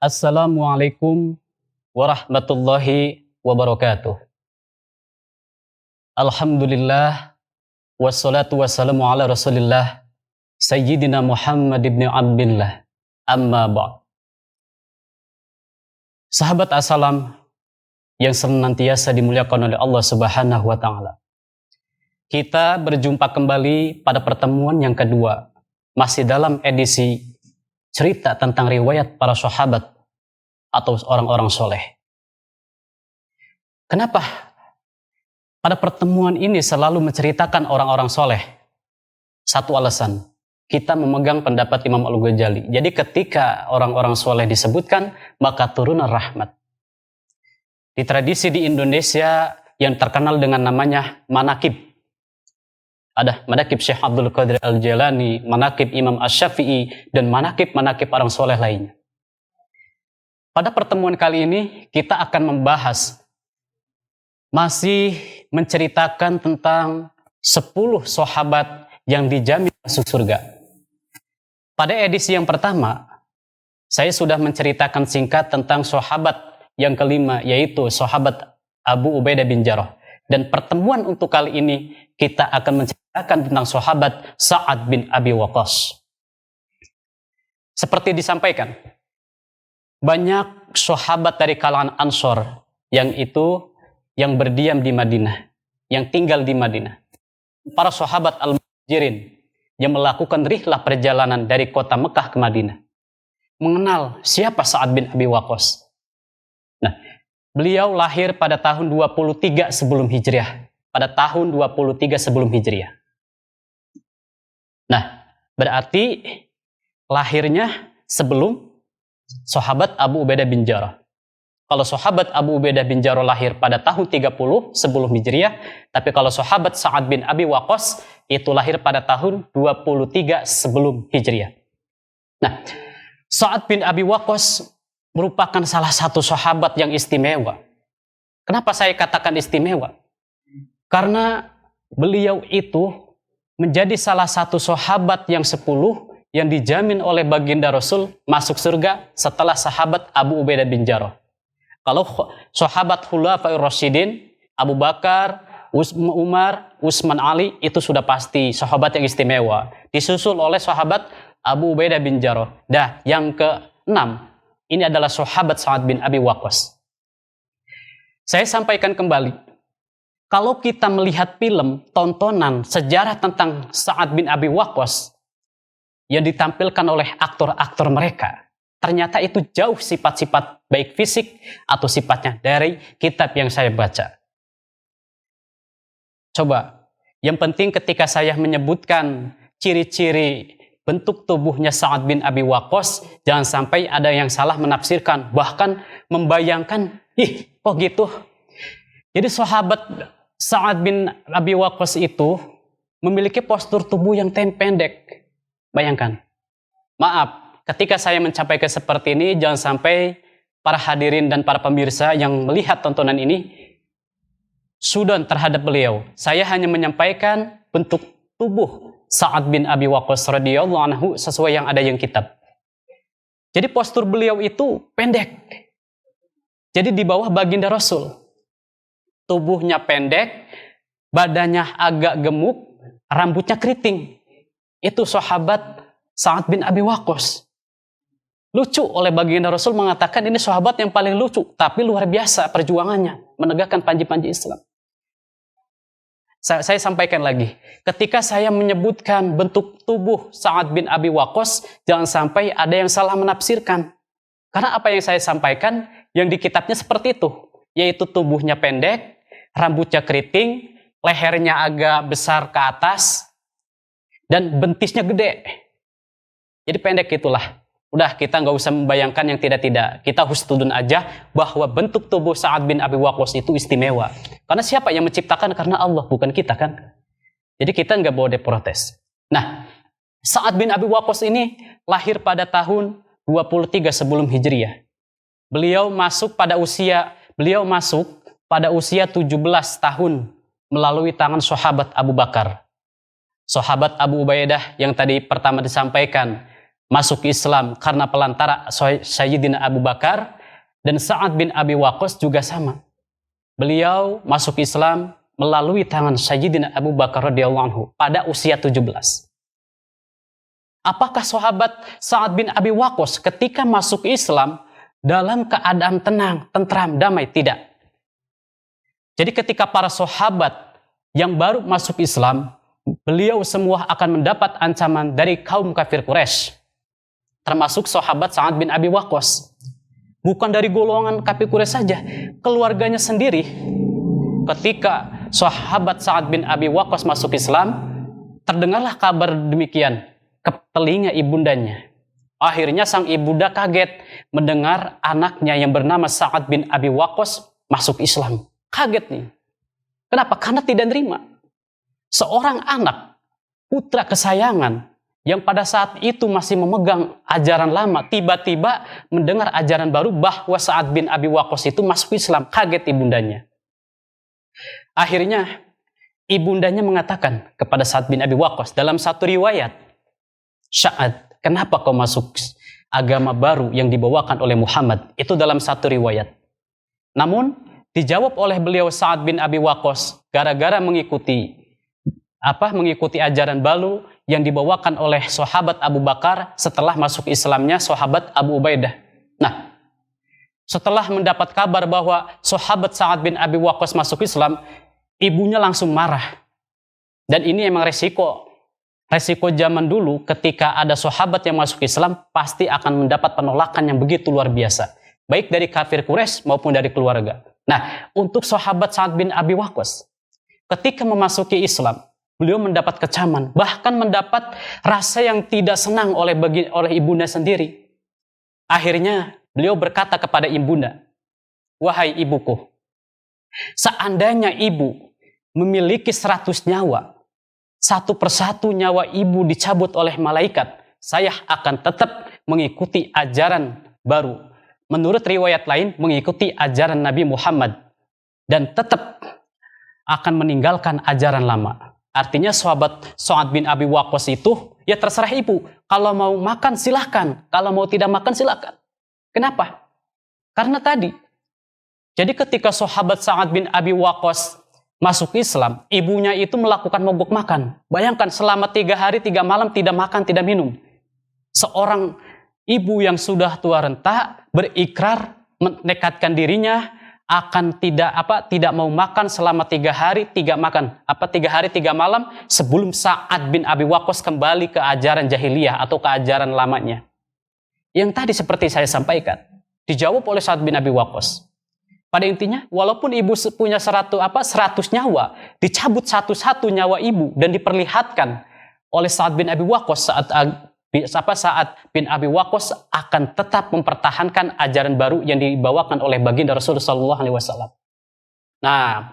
Assalamualaikum warahmatullahi wabarakatuh. Alhamdulillah wassalatu wassalamu ala Rasulillah Sayyidina Muhammad ibn Abdillah. Amma ba'd. Sahabat assalam yang senantiasa dimuliakan oleh Allah Subhanahu wa taala. Kita berjumpa kembali pada pertemuan yang kedua, masih dalam edisi cerita tentang riwayat para sahabat atau orang-orang soleh. Kenapa pada pertemuan ini selalu menceritakan orang-orang soleh? Satu alasan, kita memegang pendapat Imam Al-Ghazali. Jadi ketika orang-orang soleh disebutkan, maka turun rahmat. Di tradisi di Indonesia yang terkenal dengan namanya manakib. Ada manakib Syekh Abdul Qadir Al-Jailani, manakib Imam Asy-Syafi'i, dan manakib-manakib orang soleh lainnya. Pada pertemuan kali ini kita akan membahas, masih menceritakan tentang 10 sahabat yang dijamin masuk surga. Pada edisi yang pertama, saya sudah menceritakan singkat tentang sahabat yang kelima, yaitu sahabat Abu Ubaidah bin Jarrah. Dan pertemuan untuk kali ini kita akan menceritakan tentang sahabat Sa'ad bin Abi Waqqas. Seperti disampaikan, banyak sahabat dari kalangan Ansor yang berdiam di Madinah, yang tinggal di Madinah. Para sahabat Al-Muhajirin yang melakukan rihlah perjalanan dari kota Mekah ke Madinah, mengenal siapa Sa'ad bin Abi Waqqas. Nah, beliau lahir pada tahun 23 sebelum Hijriah. Pada tahun 23 sebelum Hijriah. Nah, berarti lahirnya sebelum sahabat Abu Ubaidah bin Jarrah. Kalau sahabat Abu Ubaidah bin Jarrah lahir pada tahun 30 sebelum Hijriah, tapi kalau sahabat Sa'ad bin Abi Waqqas itu lahir pada tahun 23 sebelum Hijriah. Nah, Sa'ad bin Abi Waqqas merupakan salah satu sahabat yang istimewa. Kenapa saya katakan istimewa? Karena beliau itu menjadi salah satu sahabat yang 10 yang dijamin oleh baginda Rasul masuk surga setelah sahabat Abu Ubaidah bin Jarrah. Kalau sahabat Khulafaur Rasyidin, Abu Bakar, Umar, Utsman, Ali, itu sudah pasti sahabat yang istimewa. Disusul oleh sahabat Abu Ubaidah bin Jarrah. Dah, yang ke-6, ini adalah sahabat Sa'ad bin Abi Waqqas. Saya sampaikan kembali, kalau kita melihat film, tontonan, sejarah tentang Sa'ad bin Abi Waqqas yang ditampilkan oleh aktor-aktor mereka, ternyata itu jauh sifat-sifat baik fisik atau sifatnya dari kitab yang saya baca. Coba, yang penting ketika saya menyebutkan ciri-ciri bentuk tubuhnya Sa'ad bin Abi Waqqas, jangan sampai ada yang salah menafsirkan, bahkan membayangkan, kok gitu? Jadi sahabat Sa'ad bin Abi Waqqas itu memiliki postur tubuh yang pendek. Bayangkan. Maaf, ketika saya mencapai seperti ini, jangan sampai para hadirin dan para pemirsa yang melihat tontonan ini sudon terhadap beliau. Saya hanya menyampaikan bentuk tubuh Sa'ad bin Abi Waqqas radhiyallahu anhu sesuai yang ada yang kitab. Jadi postur beliau itu pendek. Jadi di bawah baginda Rasul. Tubuhnya pendek, badannya agak gemuk, rambutnya keriting. Itu sahabat Sa'ad bin Abi Waqqas. Lucu oleh baginda Rasul mengatakan ini sahabat yang paling lucu, tapi luar biasa perjuangannya menegakkan panji-panji Islam. Saya sampaikan lagi, ketika saya menyebutkan bentuk tubuh Sa'ad bin Abi Waqqas, jangan sampai ada yang salah menafsirkan. Karena apa yang saya sampaikan, yang di kitabnya seperti itu, yaitu tubuhnya pendek, rambutnya keriting, lehernya agak besar ke atas, dan bentisnya gede. Jadi pendek itulah. Udah, kita nggak usah membayangkan yang tidak-tidak. Kita husnudun aja bahwa bentuk tubuh Sa'ad bin Abi Waqqas itu istimewa. Karena siapa yang menciptakan? Karena Allah, bukan kita kan. Jadi kita nggak boleh protes. Nah, Sa'ad bin Abi Waqqas ini lahir pada tahun 23 sebelum Hijriah. Beliau masuk pada usia 17 tahun melalui tangan sahabat Abu Bakar. Sahabat Abu Ubaidah yang tadi pertama disampaikan masuk Islam karena pelantara Sayyidina Abu Bakar, dan Sa'ad bin Abi Waqqas juga sama. Beliau masuk Islam melalui tangan Sayyidina Abu Bakar radhiyallahu anhu pada usia 17. Apakah sahabat Sa'ad bin Abi Waqqas ketika masuk Islam dalam keadaan tenang, tentram, damai? Tidak. Jadi ketika para sahabat yang baru masuk Islam, beliau semua akan mendapat ancaman dari kaum kafir Quraisy, termasuk sahabat Sa'ad bin Abi Waqqas. Bukan dari golongan kafir Quraisy saja, keluarganya sendiri. Ketika sahabat Sa'ad bin Abi Waqqas masuk Islam, terdengarlah kabar demikian ke telinga ibundanya. Akhirnya sang ibunda kaget mendengar anaknya yang bernama Sa'ad bin Abi Waqqas masuk Islam. Kaget nih. Kenapa? Karena tidak nerima. Seorang anak, putra kesayangan, yang pada saat itu masih memegang ajaran lama, tiba-tiba mendengar ajaran baru bahwa Sa'ad bin Abi Waqqas itu masuk Islam. Kaget ibundanya. Akhirnya ibundanya mengatakan kepada Sa'ad bin Abi Waqqas dalam satu riwayat, "Sa'ad, kenapa kau masuk agama baru yang dibawakan oleh Muhammad?" Itu dalam satu riwayat. Namun dijawab oleh beliau Sa'ad bin Abi Waqqas, gara-gara mengikuti ajaran baru yang dibawakan oleh sahabat Abu Bakar setelah masuk Islamnya sahabat Abu Ubaidah. Nah, setelah mendapat kabar bahwa sahabat Sa'ad bin Abi Waqqas masuk Islam, ibunya langsung marah. Dan ini emang resiko zaman dulu. Ketika ada sahabat yang masuk Islam, pasti akan mendapat penolakan yang begitu luar biasa, baik dari kafir Quraisy maupun dari keluarga. Nah, untuk sahabat Sa'ad bin Abi Waqqas, ketika memasuki Islam, beliau mendapat kecaman, bahkan mendapat rasa yang tidak senang oleh ibunda sendiri. Akhirnya beliau berkata kepada ibunda, "Wahai ibuku, seandainya ibu memiliki 100 nyawa, satu persatu nyawa ibu dicabut oleh malaikat, saya akan tetap mengikuti ajaran baru. Menurut riwayat lain, mengikuti ajaran Nabi Muhammad, dan tetap akan meninggalkan ajaran lama." Artinya sahabat Sa'ad bin Abi Waqqas itu, ya terserah ibu. Kalau mau makan silahkan, kalau mau tidak makan silahkan. Kenapa? Karena tadi. Jadi ketika sahabat Sa'ad bin Abi Waqqas masuk Islam, ibunya itu melakukan mogok makan. Bayangkan selama 3 hari 3 malam tidak makan, tidak minum. Seorang ibu yang sudah tua renta berikrar menekatkan dirinya akan tidak mau makan selama 3 hari 3 malam sebelum Sa'ad bin Abi Waqqas kembali ke ajaran jahiliyah atau ke ajaran lamanya. Yang tadi seperti saya sampaikan, dijawab oleh Sa'ad bin Abi Waqqas. Pada intinya, walaupun ibu punya 100 nyawa, dicabut satu-satu nyawa ibu dan diperlihatkan oleh Sa'ad bin Abi Waqqas, Sa'ad bin Abi Waqqas akan tetap mempertahankan ajaran baru yang dibawakan oleh baginda Rasulullah SAW. Nah,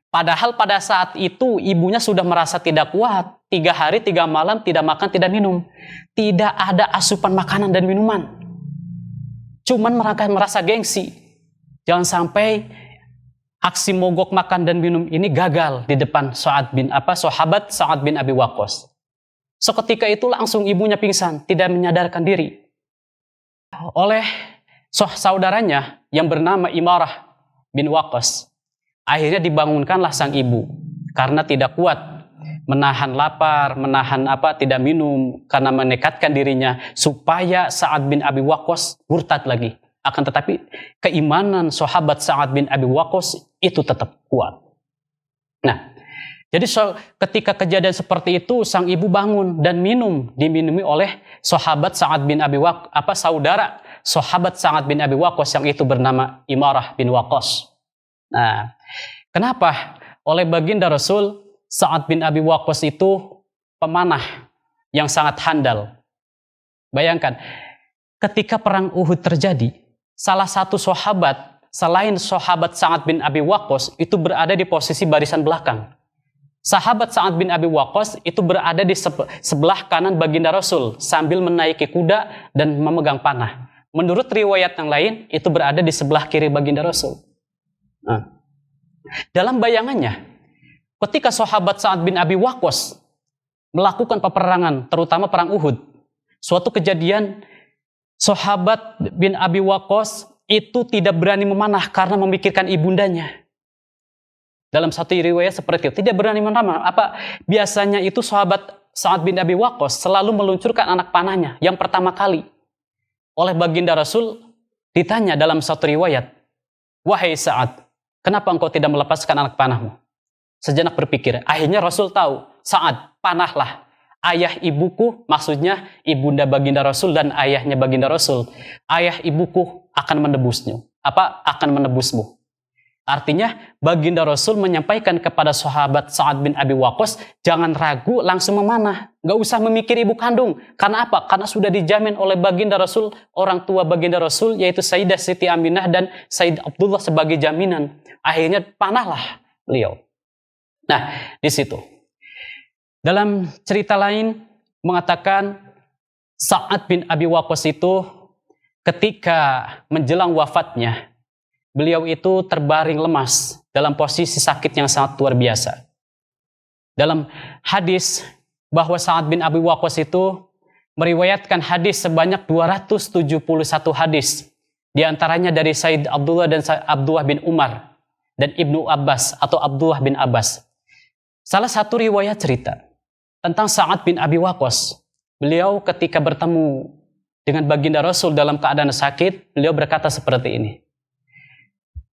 padahal pada saat itu ibunya sudah merasa tidak kuat. 3 hari 3 malam tidak makan, tidak minum. Tidak ada asupan makanan dan minuman. Cuman merasa gengsi. Jangan sampai aksi mogok makan dan minum ini gagal di depan sahabat Sa'ad bin Abi Waqqas. Seketika itu langsung ibunya pingsan, tidak menyadarkan diri. Oleh saudaranya yang bernama Imarah bin Waqqas, akhirnya dibangunkanlah sang ibu karena tidak kuat menahan lapar, tidak minum, karena menekatkan dirinya supaya Sa'ad bin Abi Waqqas murtad lagi. Akan tetapi keimanan sahabat Sa'ad bin Abi Waqqas itu tetap kuat. Nah, jadi ketika kejadian seperti itu, sang ibu bangun dan diminumi oleh sahabat Sa'ad bin Abi Waqqas, saudara sahabat Sa'ad bin Abi Waqqas yang itu bernama Imarah bin Waqqas. Nah, kenapa? Oleh baginda Rasul, Sa'ad bin Abi Waqqas itu pemanah yang sangat handal. Bayangkan, ketika perang Uhud terjadi, salah satu sahabat selain sahabat Sa'ad bin Abi Waqqas itu berada di posisi barisan belakang. Sahabat Sa'ad bin Abi Waqqas itu berada di sebelah kanan baginda Rasul sambil menaiki kuda dan memegang panah. Menurut riwayat yang lain, itu berada di sebelah kiri baginda Rasul. Nah, dalam bayangannya, ketika sahabat Sa'ad bin Abi Waqqas melakukan peperangan, terutama perang Uhud, Suatu kejadian, sahabat bin Abi Waqqas itu tidak berani memanah karena memikirkan ibundanya. Dalam satu riwayat seperti itu, tidak berani memanah. Biasanya itu sahabat Sa'ad bin Abi Waqqas selalu meluncurkan anak panahnya yang pertama kali. Oleh baginda Rasul ditanya dalam satu riwayat, "Wahai Sa'ad, kenapa engkau tidak melepaskan anak panahmu?" Sejenak berpikir, akhirnya Rasul tahu, "Sa'ad, panahlah. Ayah ibuku," maksudnya ibunda baginda Rasul dan ayahnya baginda Rasul, "ayah ibuku akan menebusmu." Akan menebusmu. Artinya baginda Rasul menyampaikan kepada sahabat Sa'ad bin Abi Waqqas, jangan ragu, langsung memanah, nggak usah memikir ibu kandung. Karena apa? Karena sudah dijamin oleh baginda Rasul, orang tua baginda Rasul, yaitu Sayyidah Siti Aminah dan Sayyid Abdullah sebagai jaminan. Akhirnya panahlah beliau. Nah, di situ. Dalam cerita lain mengatakan Sa'ad bin Abi Waqqas itu ketika menjelang wafatnya, beliau itu terbaring lemas dalam posisi sakit yang sangat luar biasa. Dalam hadis bahwa Sa'ad bin Abi Waqqas itu meriwayatkan hadis sebanyak 271 hadis. Di antaranya dari Sayyid Abdullah dan Abdullah bin Umar dan Ibnu Abbas atau Abdullah bin Abbas. Salah satu riwayat cerita tentang Sa'ad bin Abi Waqqas. Beliau ketika bertemu dengan baginda Rasul dalam keadaan sakit, beliau berkata seperti ini.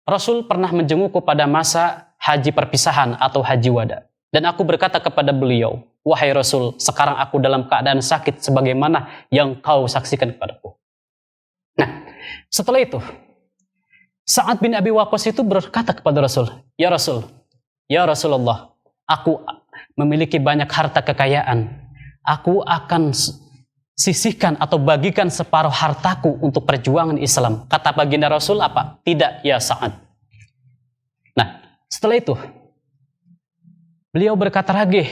Rasul pernah menjengukku pada masa haji perpisahan atau haji wada. Dan aku berkata kepada beliau, "Wahai Rasul, sekarang aku dalam keadaan sakit sebagaimana yang kau saksikan kepadaku." Nah, setelah itu, Sa'ad bin Abi Waqqas itu berkata kepada Rasul, "Ya Rasul, ya Rasulullah, aku memiliki banyak harta kekayaan. Aku akan sisihkan atau bagikan separuh hartaku untuk perjuangan Islam." Kata baginda Rasul apa? "Tidak ya Sa'ad." Nah, setelah itu beliau berkata lagi,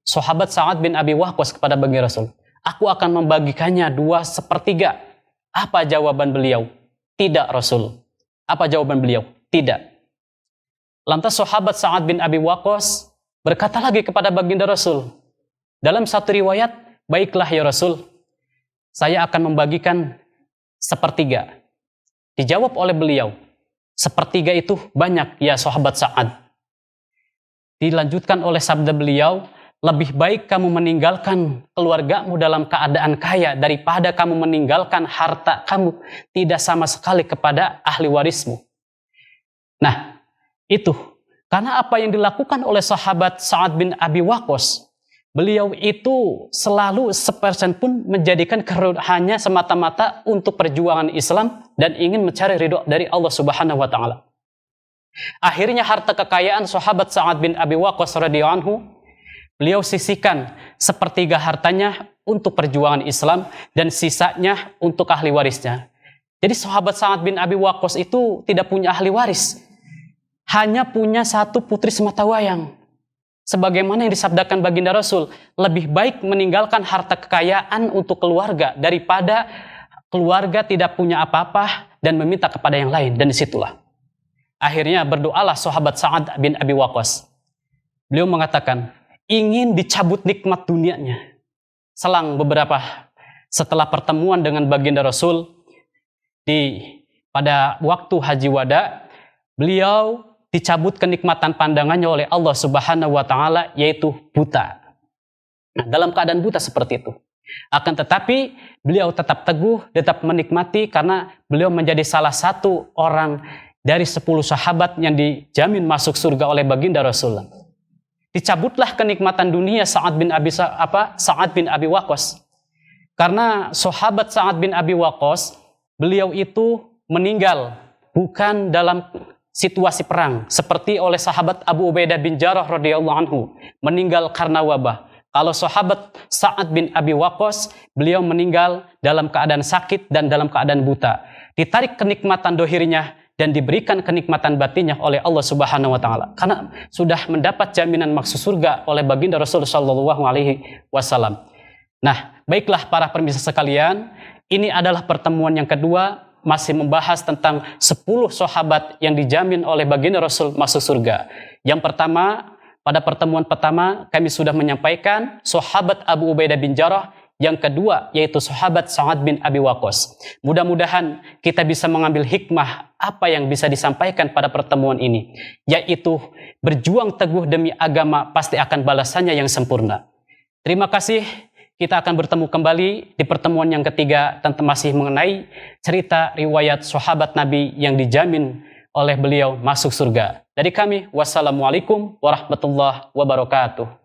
sahabat Sa'ad bin Abi Waqqas kepada baginda Rasul, "Aku akan membagikannya 2/3. Apa jawaban beliau? "Tidak Rasul." Apa jawaban beliau? "Tidak." Lantas sahabat Sa'ad bin Abi Waqqas berkata lagi kepada baginda Rasul, dalam satu riwayat, "Baiklah ya Rasul, saya akan membagikan 1/3. Dijawab oleh beliau, "1/3 itu banyak ya sahabat Sa'ad." Dilanjutkan oleh sabda beliau, "Lebih baik kamu meninggalkan keluargamu dalam keadaan kaya daripada kamu meninggalkan harta kamu tidak sama sekali kepada ahli warismu." Nah, itu karena apa yang dilakukan oleh sahabat Sa'ad bin Abi Waqqas, beliau itu selalu 1% pun menjadikan hanya semata-mata untuk perjuangan Islam dan ingin mencari ridho dari Allah Subhanahu wa taala. Akhirnya harta kekayaan sahabat Sa'ad bin Abi Waqqas radhiyallahu anhu, beliau sisihkan 1/3 hartanya untuk perjuangan Islam dan sisanya untuk ahli warisnya. Jadi sahabat Sa'ad bin Abi Waqqas itu tidak punya ahli waris. Hanya punya satu putri sematawayang. Sebagaimana yang disabdakan baginda Rasul, lebih baik meninggalkan harta kekayaan untuk keluarga daripada keluarga tidak punya apa-apa dan meminta kepada yang lain. Dan disitulah akhirnya berdoalah sahabat Sa'ad bin Abi Waqqas. Beliau mengatakan ingin dicabut nikmat dunianya. Selang beberapa setelah pertemuan dengan baginda Rasul pada waktu haji wada, beliau dicabut kenikmatan pandangannya oleh Allah Subhanahu wa taala, yaitu buta. Nah, dalam keadaan buta seperti itu. Akan tetapi beliau tetap teguh, tetap menikmati karena beliau menjadi salah satu orang dari 10 sahabat yang dijamin masuk surga oleh baginda Rasulullah. Dicabutlah kenikmatan dunia Sa'ad bin Abi Waqqas. Karena sahabat Sa'ad bin Abi Waqqas, beliau itu meninggal bukan dalam situasi perang, seperti oleh sahabat Abu Ubaidah bin Jarrah radhiyallahu anhu, meninggal karena wabah. Kalau sahabat Sa'ad bin Abi Waqqas, beliau meninggal dalam keadaan sakit dan dalam keadaan buta. Ditarik kenikmatan dohirnya dan diberikan kenikmatan batinnya oleh Allah Subhanahu wa taala. Karena sudah mendapat jaminan masuk surga oleh baginda Rasulullah sallallahu alaihi wasallam. Nah, baiklah para pemirsa sekalian, ini adalah pertemuan yang kedua, masih membahas tentang 10 sahabat yang dijamin oleh baginda Rasul masuk surga. Yang pertama, pada pertemuan pertama kami sudah menyampaikan sahabat Abu Ubaidah bin Jarrah Yang kedua yaitu sahabat Sa'ad bin Abi Waqqas. Mudah-mudahan kita bisa mengambil hikmah apa yang bisa disampaikan pada pertemuan ini, yaitu berjuang teguh demi agama pasti akan balasannya yang sempurna. Terima kasih. Kita akan bertemu kembali di pertemuan yang ketiga tentang masih mengenai cerita riwayat sahabat Nabi yang dijamin oleh beliau masuk surga. Dari kami, wassalamualaikum warahmatullahi wabarakatuh.